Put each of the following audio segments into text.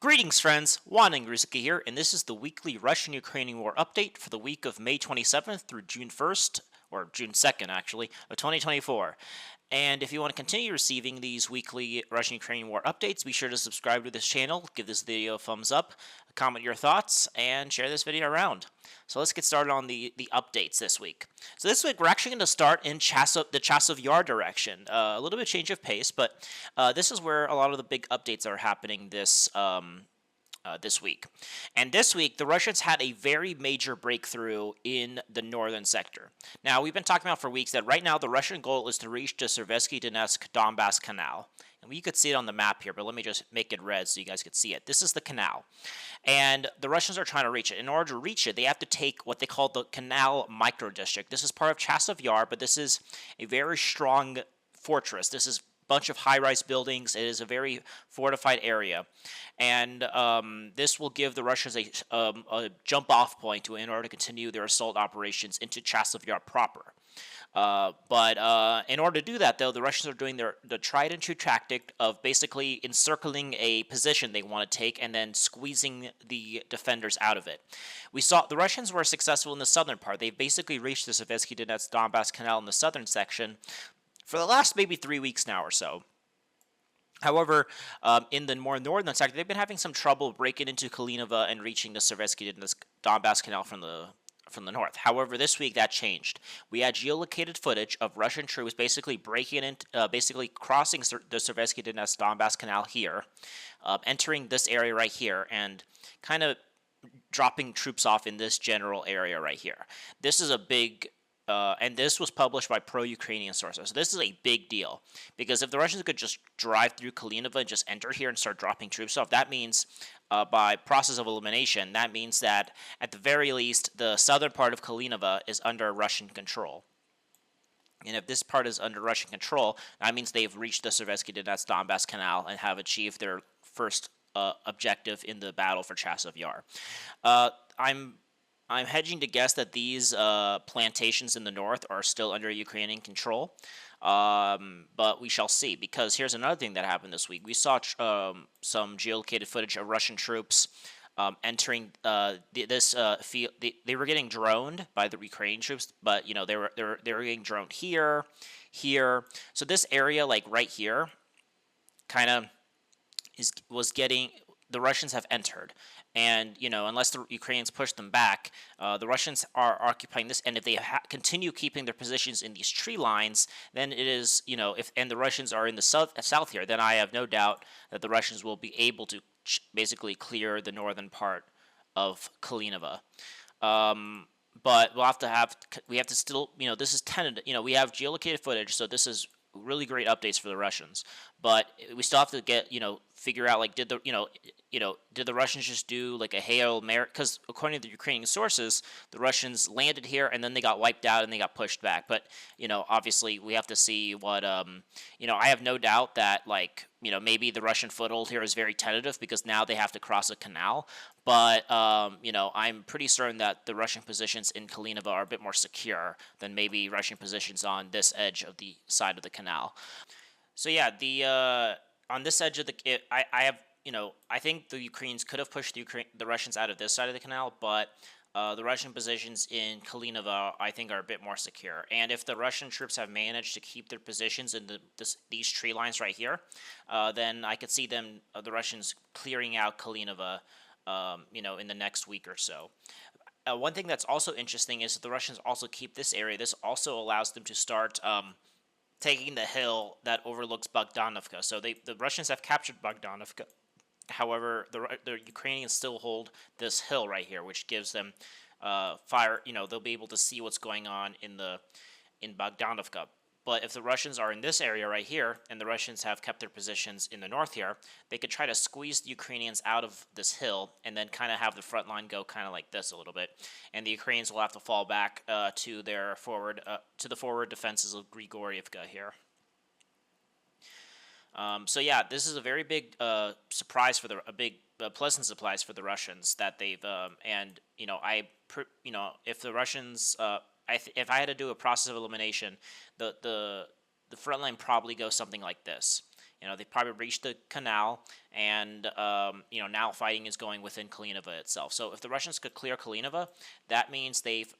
Greetings, friends. Juan Ingrizki here, and this is the weekly Russian Ukrainian War update for the week of May 27th through June 1st, or June 2nd, actually, of 2024. And if you want to continue receiving these weekly Russian Ukrainian War updates, be sure to subscribe to this channel, give this video a thumbs up, comment your thoughts, and share this video around. So let's get started on the updates this week. So this week we're actually going to start in Chasov, the Chasov Yar direction. A little bit change of pace, but this is where a lot of the big updates are happening this week. And this week, the Russians had a very major breakthrough in the northern sector. Now, we've been talking about for weeks that right now the Russian goal is to reach the Seversky Donetsk Donbass Canal. And you could see it on the map here, but let me just make it red so you guys could see it. This is the canal. And the Russians are trying to reach it. In order to reach it, they have to take what they call the canal microdistrict. This is part of Chasov Yar, but this is a very strong fortress. This is bunch of high-rise buildings. It is a very fortified area, and this will give the Russians a jump-off point in order to continue their assault operations into Chasov Yar proper. But in order to do that, though, the Russians are doing the tried-and-true tactic of basically encircling a position they want to take and then squeezing the defenders out of it. We saw the Russians were successful in the southern part. They basically reached the Seversky Donetsk Donbass Canal in the southern section for the last maybe 3 weeks now or so. However, in the more northern sector, they've been having some trouble breaking into Kalinova and reaching the Seversky Donbass Canal from the north. However, this week that changed. We had geolocated footage of Russian troops basically breaking in, basically crossing the Seversky Donbass Canal here, entering this area right here, and kind of dropping troops off in this general area right here. This is a big and this was published by pro-Ukrainian sources. So this is a big deal, because if the Russians could just drive through Kalinova and just enter here and start dropping troops off, that means, by process of elimination, that means that, at the very least, the southern part of Kalinova is under Russian control. And if this part is under Russian control, that means they've reached the Seversky Donetsk Donbass Canal and have achieved their first objective in the battle for Chasov Yar. I'm hedging to guess that these plantations in the north are still under Ukrainian control, but we shall see, because here's another thing that happened this week. We saw some geolocated footage of Russian troops entering this field. They were getting droned by the Ukrainian troops, but they were getting droned here, here. So this area, like right here, kind of was getting. The Russians have entered, and unless the Ukrainians push them back, the Russians are occupying this. And if they continue keeping their positions in these tree lines, then it is and the Russians are in the south here, then I have no doubt that the Russians will be able to basically clear the northern part of Kalinova. But we have to still this is tentative. We have geolocated footage, so this is really great updates for the Russians, but we still have to get figure out, like, did the Russians just do like a Hail Mary? Because according to the Ukrainian sources, the Russians landed here and then they got wiped out and they got pushed back. But obviously we have to see what I have no doubt that maybe the Russian foothold here is very tentative because now they have to cross a canal. But I'm pretty certain that the Russian positions in Kalinova are a bit more secure than maybe Russian positions on this edge of the side of the canal. So yeah, on this edge of I think the Ukrainians could have pushed the Russians out of this side of the canal, but the Russian positions in Kalinova, I think, are a bit more secure. And if the Russian troops have managed to keep their positions in these tree lines right here, then I could see the Russians clearing out Kalinova, in the next week or so. One thing that's also interesting is that the Russians also keep this area. This also allows them to start taking the hill that overlooks Bogdanovka. So the Russians have captured Bogdanovka. However, the Ukrainians still hold this hill right here, which gives them fire. They'll be able to see what's going on in Bogdanovka. But if the Russians are in this area right here, and the Russians have kept their positions in the north here, they could try to squeeze the Ukrainians out of this hill and then kind of have the front line go kind of like this a little bit. And the Ukrainians will have to fall back to the forward defenses of Grigorievka here. So yeah, this is a very big surprise for pleasant surprise for the Russians that they've if the Russians if I had to do a process of elimination, the front line probably goes something like this. They probably reached the canal, and now fighting is going within Kalinova itself. So if the Russians could clear Kalinova, that means they've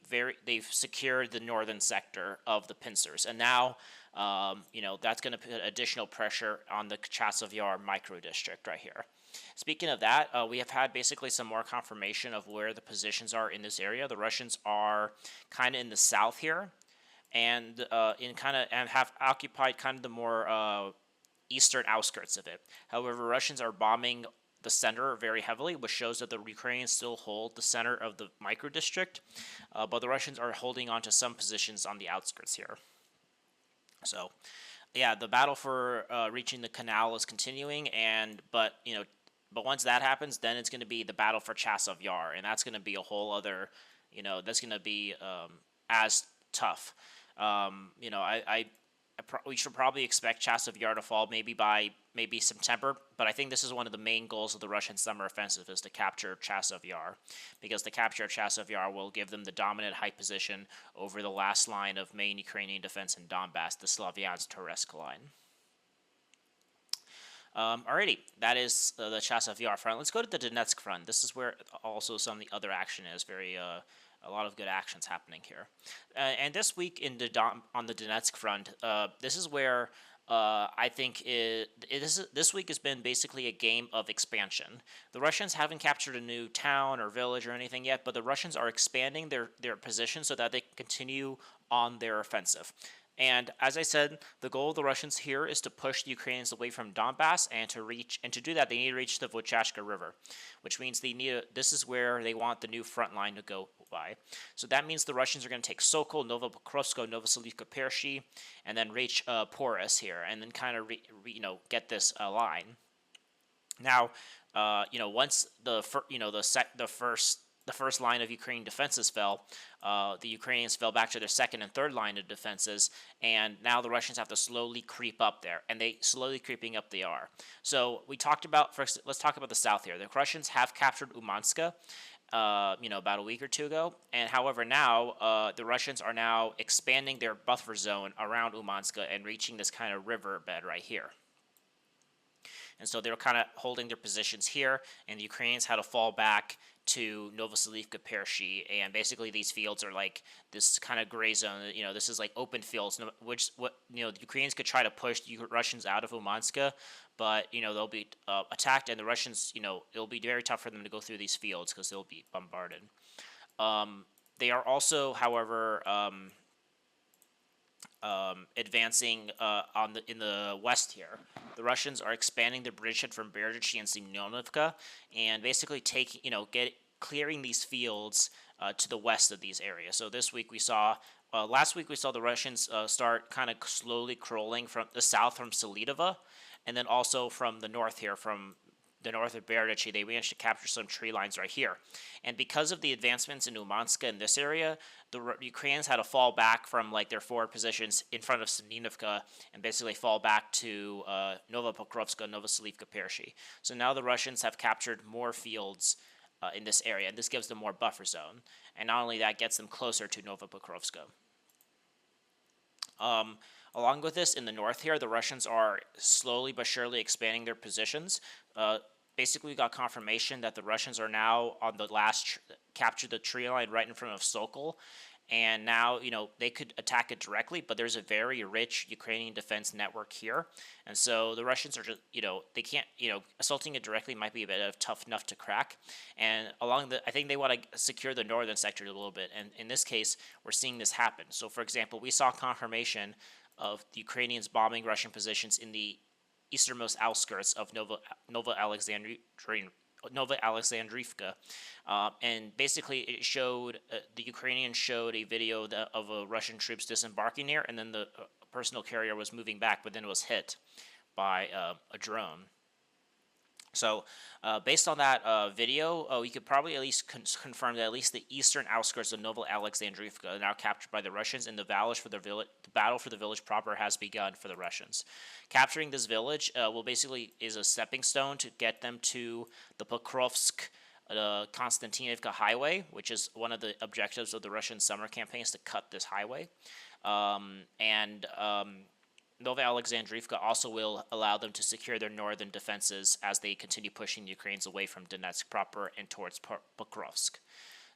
secured the northern sector of the pincers, and now that's going to put additional pressure on the Chasov Yar micro district right here. Speaking of that, we have had basically some more confirmation of where the positions are in this area. The Russians are kind of in the south here, and have occupied kind of the more eastern outskirts of it. However, Russians are bombing the center very heavily, which shows that the Ukrainians still hold the center of the micro district, but the Russians are holding on to some positions on the outskirts here. So, yeah, the battle for reaching the canal is continuing, but once that happens, then it's going to be the battle for Chasov Yar, and that's going to be a whole other, that's going to be as tough. We should probably expect Chasov Yar to fall by September, but I think this is one of the main goals of the Russian summer offensive is to capture Chasov Yar, because the capture of Chasov Yar will give them the dominant height position over the last line of main Ukrainian defense in Donbass, the Slavyansk-Toretsk line. Alrighty, that is the Chasov Yar front. Let's go to the Donetsk front. This is where also some of the other action is. A lot of good actions happening here. And this week on the Donetsk front, this is where I think this week has been basically a game of expansion. The Russians haven't captured a new town or village or anything yet, but the Russians are expanding their position so that they can continue on their offensive. And as I said, the goal of the Russians here is to push the Ukrainians away from Donbass, and to do that, they need to reach the Vochachka River, which means this is where they want the new front line to go by. So that means the Russians are going to take Sokol, Novopokrovsko, Novoselivka-Pershi, and then reach Porus here, and then kind of get this line. Now, once the first line of Ukrainian defenses fell, the Ukrainians fell back to their second and third line of defenses, and now the Russians have to slowly creep up there, and slowly creeping up they are. So let's talk about the south here. The Russians have captured Umanska, about a week or two ago, and however now, the Russians are now expanding their buffer zone around Umanska and reaching this kind of riverbed right here. And so they're kind of holding their positions here, and the Ukrainians had to fall back to Novoselivka-Pershi, and basically these fields are like this kind of gray zone. This is like open fields, the Ukrainians could try to push the Russians out of Umanska, but they'll be attacked, and the Russians, it'll be very tough for them to go through these fields because they'll be bombarded. They are also, however, advancing in the west here. The Russians are expanding their bridgehead from Berdichi and Semyonovka, and basically clearing these fields to the west of these areas. So last week we saw the Russians start kind of slowly crawling from the south from Selidova, and then also from the north here, from the north of Berdichi, they managed to capture some tree lines right here. And because of the advancements in Umanska in this area, the Ukrainians had to fall back from their forward positions in front of Semyonovka and basically fall back to Novopokrovska, Novoselivka-Pershi. So now the Russians have captured more fields in this area, and this gives them more buffer zone. And not only that, gets them closer to Novopokrovska. Along with this, in the north here, the Russians are slowly but surely expanding their positions. Basically, we got confirmation that the Russians are now on the captured the tree line right in front of Sokol, and now they could attack it directly, but there's a very rich Ukrainian defense network here, and so the Russians are just they can't assaulting it directly might be a bit of tough enough to crack. And I think they want to secure the northern sector a little bit, and in this case, we're seeing this happen. So, for example, we saw confirmation of the Ukrainians bombing Russian positions in the easternmost outskirts of Nova Alexandrivka, and basically it showed the Ukrainians showed a video of Russian troops disembarking here, and then the personal carrier was moving back, but then it was hit by a drone. So, based on that video, we could probably at least confirm that at least the eastern outskirts of Nova Alexandrivka are now captured by the Russians, and the battle for the village proper has begun for the Russians. Capturing this village is a stepping stone to get them to the Pokrovsk Konstantinovka highway, which is one of the objectives of the Russian summer campaign, is to cut this highway. Nova Alexandrivka also will allow them to secure their northern defenses as they continue pushing the Ukrainians away from Donetsk proper and towards Pokrovsk.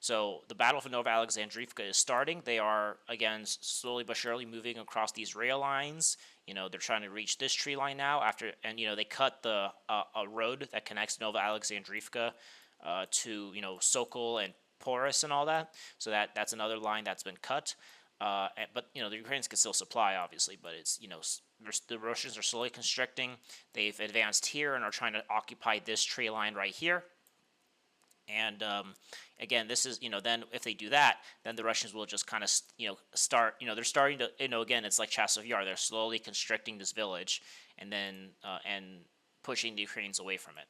So the battle for Nova Alexandrivka is starting. They are, again, slowly but surely moving across these rail lines. They're trying to reach this tree line now and they cut the a road that connects Nova Alexandrivka to Sokol and Porus and all that. So that's another line that's been cut. But the Ukrainians can still supply, obviously. But it's the Russians are slowly constricting. They've advanced here and are trying to occupy this tree line right here. And again, this is then if they do that, then the Russians will just kind of start. They're starting to again, it's like Chasov Yar. They're slowly constricting this village and then and pushing the Ukrainians away from it.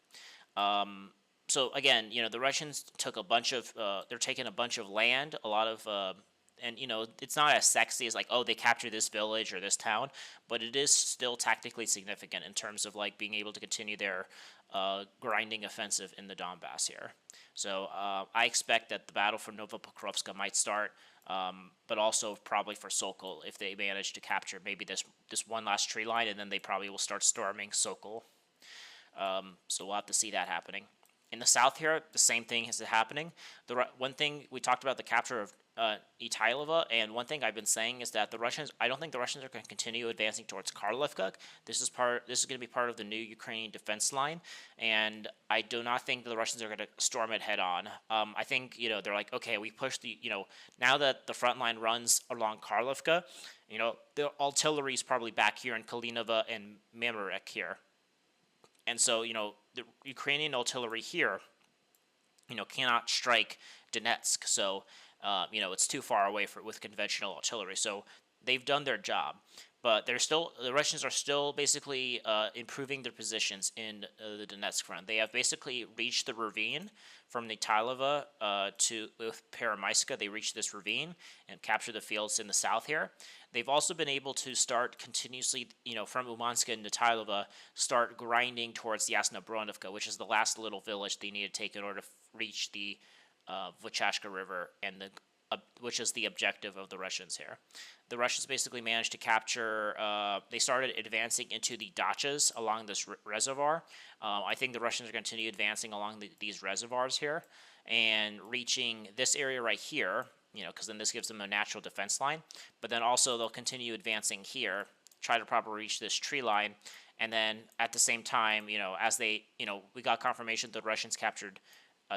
So again, the Russians took a bunch of they're taking a bunch of land, a lot of and it's not as sexy as like, oh, they captured this village or this town, but it is still tactically significant in terms of like being able to continue their grinding offensive in the Donbass here. So I expect that the battle for Novopokrovska might start, but also probably for Sokol if they manage to capture maybe this one last tree line, and then they probably will start storming Sokol. So we'll have to see that happening. In the south here, the same thing is happening. One thing we talked about, the capture of Itailova, and one thing I've been saying is that I don't think the Russians are going to continue advancing towards Karlovka. This is going to be part of the new Ukrainian defense line, and I do not think the Russians are going to storm it head on. I think they're like, okay, we push now that the front line runs along Karlovka, the artillery is probably back here in Kalinova and Mamarek here, and so the Ukrainian artillery here, cannot strike Donetsk, so it's too far away with conventional artillery. So they've done their job, but the Russians are still basically improving their positions in the Donetsk front. They have basically reached the ravine from Nitailova to with Peremyska. They reached this ravine and captured the fields in the south here. They've also been able to start continuously, from Umanska and Nitailova, start grinding towards Yasna Bronovka, which is the last little village they need to take in order to reach the Vuchashka River, and which is the objective of the Russians here. The Russians basically managed to capture. They started advancing into the dachas along this reservoir. I think the Russians are going to continue advancing along these reservoirs here and reaching this area right here. Because then this gives them a natural defense line. But then also they'll continue advancing here, try to properly reach this tree line, and then at the same time, as they, we got confirmation the Russians captured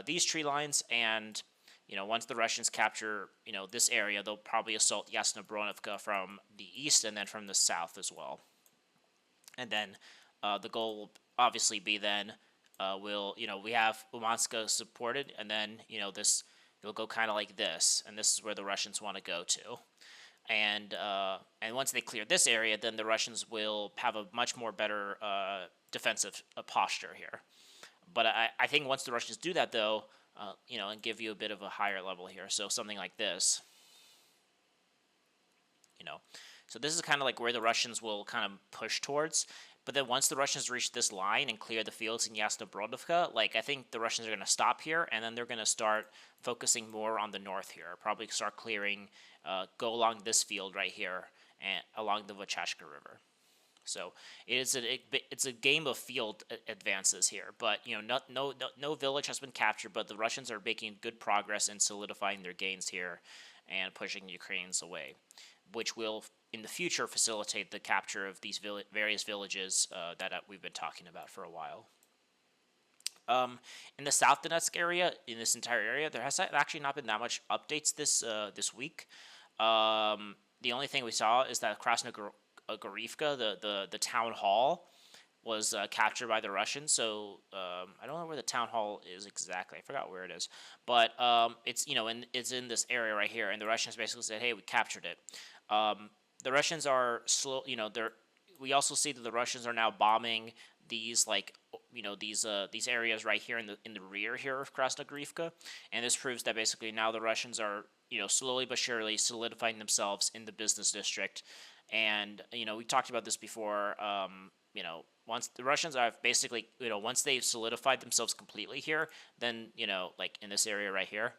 these tree lines, and once the Russians capture this area, they'll probably assault Yasna Bronovka from the east and then from the south as well. And then the goal will obviously be then we have Umanska supported, and then it'll go kind of like this, and this is where the Russians want to go to. And once they clear this area, then the Russians will have a much more better defensive posture here. But I think once the Russians do that, though, and give you a bit of a higher level here, so something like this, So this is kind of like where the Russians will kind of push towards. But then once the Russians reach this line and clear the fields in Yasna Brodovka, I think the Russians are going to stop here, and then they're going to start focusing more on the north here. Probably start clearing, go along this field right here, and along the Vuchashka River. So it's a game of field advances here, but no village has been captured, but the Russians are making good progress in solidifying their gains here and pushing the Ukrainians away, which will in the future facilitate the capture of these various villages that we've been talking about for a while. In the South Donetsk area, in this entire area, there has actually not been that much updates this week. The only thing we saw is that Krasnogorivka, the town hall, was captured by the Russians. So I don't know where the town hall is exactly. I forgot where it is, but it's it's in this area right here, and the Russians basically said, "Hey, we captured it." The Russians are slow. We also see that the Russians are now bombing these these areas right here in the rear here of Krasnogorivka, and this proves that basically now the Russians are slowly but surely solidifying themselves in the business district. And we talked about this before. Once the Russians have basically once they've solidified themselves completely here, then like in this area right here.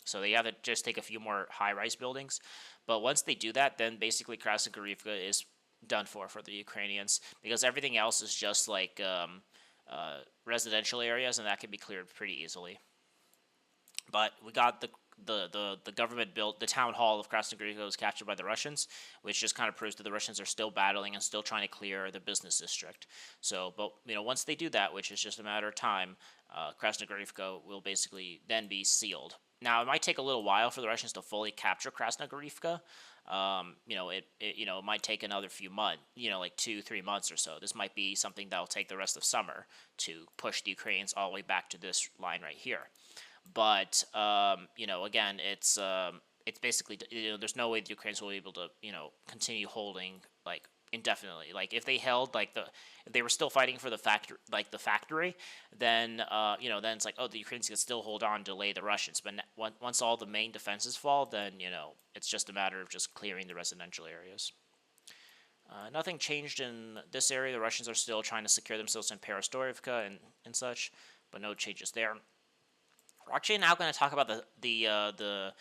So they have to just take a few more high-rise buildings. But once they do that, then basically Krasnogorivka is done for the Ukrainians, because everything else is just like residential areas, and that can be cleared pretty easily. But we got the government built the town hall of Krasnogorivka was captured by the Russians, which just kind of proves that the Russians are still battling and still trying to clear the business district. So, but once they do that, which is just a matter of time, Krasnogorivka will basically then be sealed. Now, it might take a little while for the Russians to fully capture Krasnogorivka. It might take another few months, like 2-3 months or so. This might be something that'll take the rest of summer to push the Ukrainians all the way back to this line right here. But again, it's basically there's no way the Ukrainians will be able to continue holding like indefinitely. Like if they held if they were still fighting for the factory, then then it's like, oh, the Ukrainians can still hold on, delay the Russians. But once all the main defenses fall, then it's just a matter of just clearing the residential areas. Nothing changed in this area. The Russians are still trying to secure themselves in Perestroivka and such, but no changes there. We're actually now going to talk about the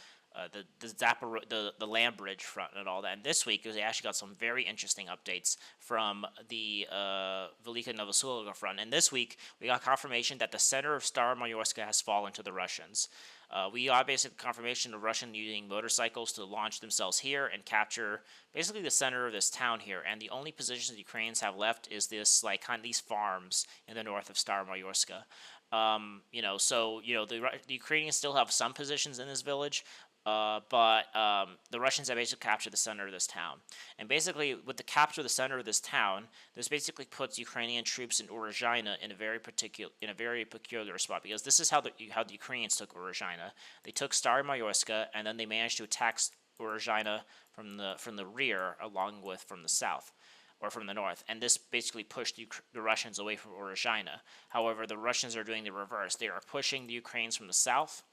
land bridge front and all that. And this week, we actually got some very interesting updates from the Velika Novosibirsk front. And this week, we got confirmation that the center of Staromayorska has fallen to the Russians. We got basic confirmation of Russian using motorcycles to launch themselves here and capture basically the center of this town here. And the only positions the Ukrainians have left is this kind of these farms in the north of Staromayorska. The Ukrainians still have some positions in this village, but the Russians have basically captured the center of this town. And basically, with the capture of the center of this town, this basically puts Ukrainian troops in Uruzhaina in a very peculiar spot, because this is how the Ukrainians took Uruzhaina. They took Staromayorska, and then they managed to attack Uruzhaina from the rear, along with from the south. Or from the north, and this basically pushed the Russians away from Uruzhaina. However, the Russians are doing the reverse. They are pushing the Ukrainians from the south,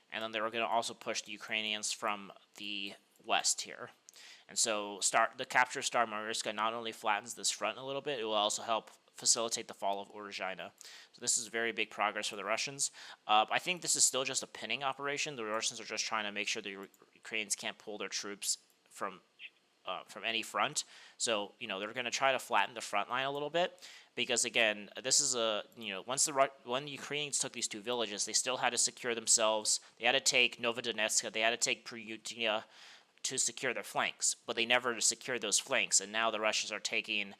and then they're going to also push the Ukrainians from the west here. And so the capture of Staromayorska not only flattens this front a little bit, it will also help facilitate the fall of Uruzhaina. So this is very big progress for the Russians. I think this is still just a pinning operation. The Russians are just trying to make sure the Ukrainians can't pull their troops from any front. So, they're going to try to flatten the front line a little bit, because again, this is when the Ukrainians took these two villages, they still had to secure themselves. They had to take Novodonetsk, they had to take Pryutia to secure their flanks, but they never secured those flanks. And now the Russians are taking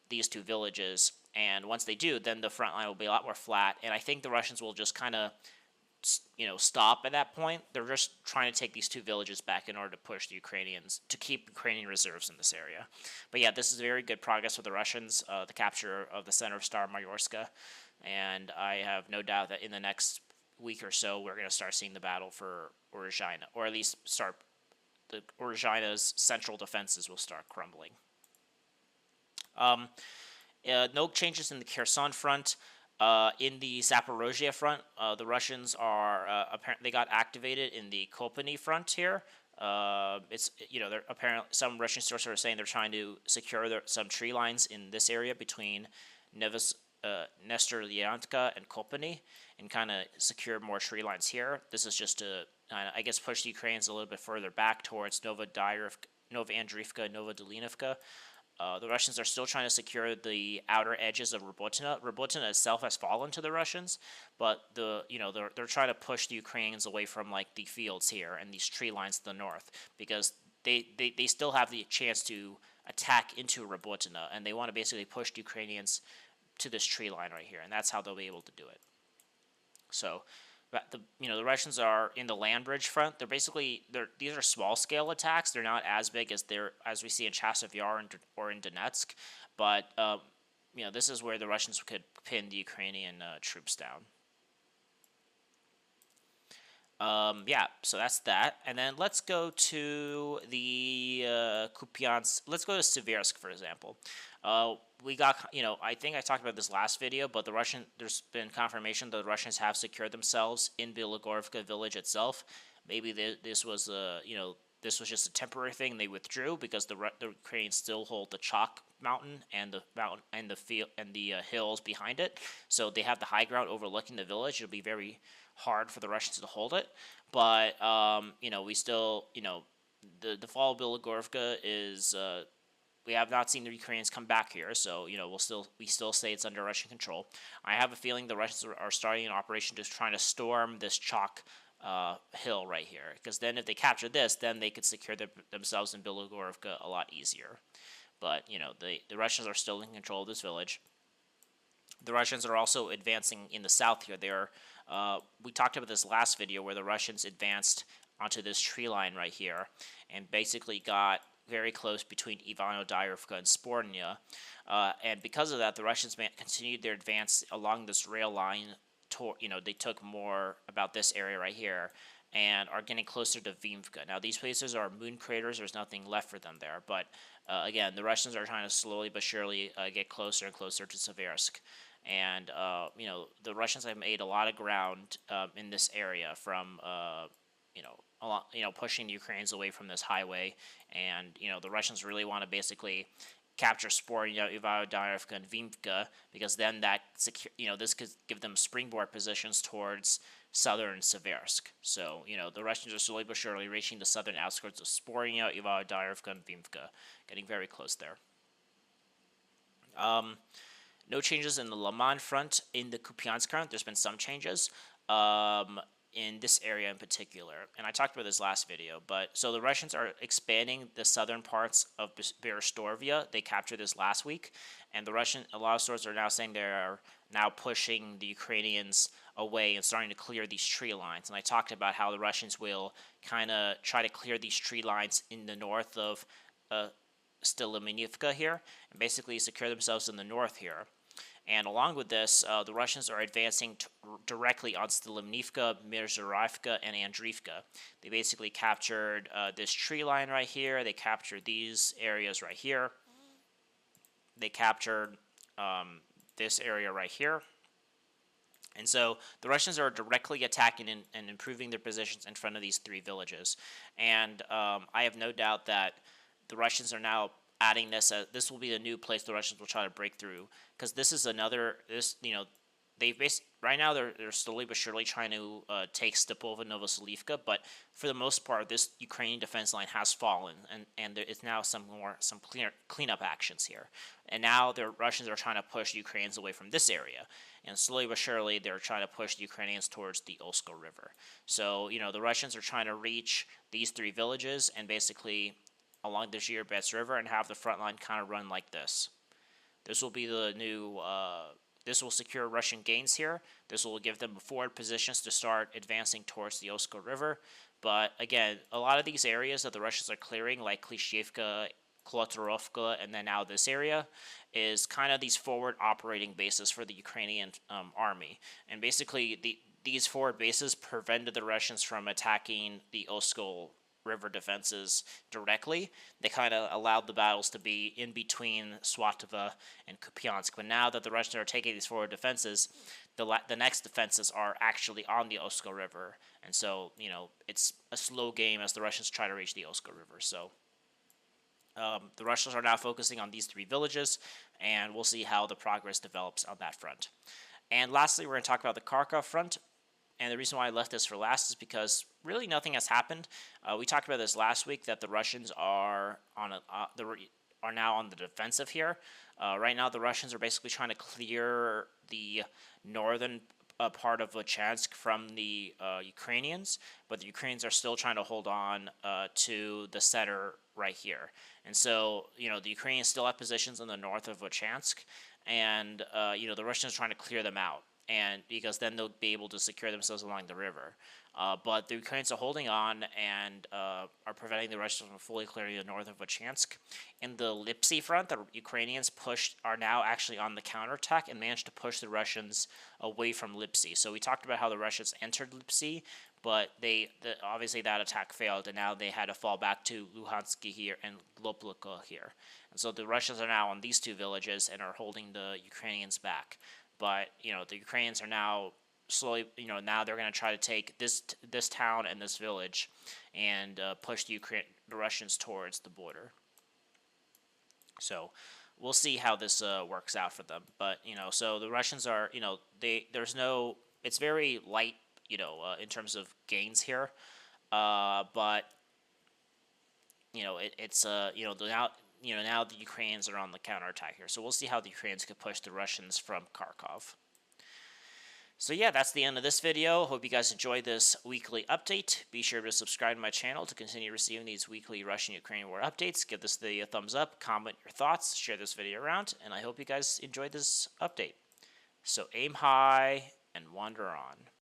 these two villages, and once they do, then the front line will be a lot more flat. And I think the Russians will just kind of stop at that point. They're just trying to take these two villages back in order to push the Ukrainians, to keep Ukrainian reserves in this area. But yeah, this is very good progress for the Russians, the capture of the center of Staromayorska, and I have no doubt that in the next week or so, we're going to start seeing the battle for Uruzhaina, or at least the Uruzhaina's central defenses will start crumbling. No changes in the Kherson front. In the Zaporozhye front, the Russians are apparently they got activated in the Kopany front here. They're apparently, some Russian sources are saying they're trying to secure some tree lines in this area between Nestor Lyantka and Kopany, and kind of secure more tree lines here. This is just to push the Ukrainians a little bit further back towards Novoandrivka, Novodolivka. The Russians are still trying to secure the outer edges of Robotyne. Robotyne itself has fallen to the Russians, but they're trying to push the Ukrainians away from the fields here and these tree lines to the north, because they still have the chance to attack into Robotyne, and they want to basically push the Ukrainians to this tree line right here, and that's how they'll be able to do it. So, the Russians are in the land bridge front. These are small scale attacks. They're not as big as we see in Chasov Yar or in Donetsk, but this is where the Russians could pin the Ukrainian troops down. So that's that, and then let's go to the Kupiansk. Let's go to Siversk, for example. We got, I think I talked about this last video, but there's been confirmation that the Russians have secured themselves in Bilogorivka village itself. Maybe this was just a temporary thing. They withdrew because the Ukrainians still hold the Chalk mountain and the hills behind it. So they have the high ground overlooking the village. It'll be very hard for the Russians to hold it. But we still, the fall of Bilogorivka is we have not seen the Ukrainians come back here, so we still say it's under Russian control. I have a feeling the Russians are starting an operation to trying to storm this chalk hill right here, because then if they capture this, then they could secure themselves in Bilogorivka a lot easier. But the Russians are still in control of this village. The Russians are also advancing in the south here. We talked about this last video where the Russians advanced onto this tree line right here and basically got very close between Ivano-Dyrivka and Spornya. And because of that, the Russians continued their advance along this rail line. They took more about this area right here and are getting closer to Vimvka. Now, these places are moon craters. There's nothing left for them there. But, again, the Russians are trying to slowly but surely get closer and closer to Seversk. And, the Russians have made a lot of ground in this area from, pushing the Ukrainians away from this highway. And, the Russians really want to basically capture Spornya, Ivano-Dyrivka, and Vimvka, because then this could give them springboard positions towards southern Seversk. So, the Russians are slowly but surely reaching the southern outskirts of Spornya, Ivano-Dyrivka, and Vimvka, getting very close there. No changes in the Liman front. In the Kupiansk front, there's been some changes in this area in particular. And I talked about this last video. So the Russians are expanding the southern parts of Berestrovia. They captured this last week. And a lot of sources are now saying they are now pushing the Ukrainians away and starting to clear these tree lines. And I talked about how the Russians will kind of try to clear these tree lines in the north of Stilimenivka here, and basically secure themselves in the north here. And along with this, the Russians are advancing directly on Stilimenivka, Mirzurivka, and Andriivka. They basically captured this tree line right here. They captured these areas right here. They captured this area right here. And so the Russians are directly attacking and improving their positions in front of these three villages. And I have no doubt that the Russians are now adding this. This will be the new place the Russians will try to break through, because this is right now they're slowly but surely trying to take Stepova, Novoselivka, but for the most part, this Ukrainian defense line has fallen, and there is now some cleanup actions here. And now the Russians are trying to push the Ukrainians away from this area, and slowly but surely they're trying to push the Ukrainians towards the Osko River. So the Russians are trying to reach these three villages and basically along the Zhirobets River and have the front line kind of run like this. This will be the new. This will secure Russian gains here. This will give them forward positions to start advancing towards the Osko River. But again, a lot of these areas that the Russians are clearing, like Klishchiivka, Klotorovka, and then now this area, is kind of these forward operating bases for the Ukrainian army. And basically, these forward bases prevented the Russians from attacking the Osko River defenses directly. They kind of allowed the battles to be in between Swatova and Kupiansk. But now that the Russians are taking these forward defenses, the next defenses are actually on the Osko River. And so, it's a slow game as the Russians try to reach the Osko River. So the Russians are now focusing on these three villages, and we'll see how the progress develops on that front. And lastly, we're going to talk about the Kharkov front. And the reason why I left this for last is because really nothing has happened. We talked about this last week that the Russians are now on the defensive here. Right now, the Russians are basically trying to clear the northern part of Lachansk from the Ukrainians, but the Ukrainians are still trying to hold on to the center right here. And so, the Ukrainians still have positions in the north of Lachansk, and the Russians are trying to clear them out. And because then they'll be able to secure themselves along the river. But the Ukrainians are holding on and are preventing the Russians from fully clearing the north of Lachansk. In the Lipsy front, the Ukrainians are now actually on the counterattack and managed to push the Russians away from Lipsy. So we talked about how the Russians entered Lipsy, but obviously that attack failed, and now they had to fall back to Luhansky here and Lopluka here. And so the Russians are now on these two villages and are holding the Ukrainians back. But, the Ukrainians are now slowly, now they're going to try to take this town and this village and push the Russians towards the border. So we'll see how this works out for them. But, so the Russians are, it's very light, in terms of gains here. But, now now the Ukrainians are on the counterattack here. So we'll see how the Ukrainians could push the Russians from Kharkov. So yeah, that's the end of this video. Hope you guys enjoyed this weekly update. Be sure to subscribe to my channel to continue receiving these weekly Russian-Ukrainian war updates. Give this video a thumbs up, comment your thoughts, share this video around, and I hope you guys enjoyed this update. So aim high and wander on.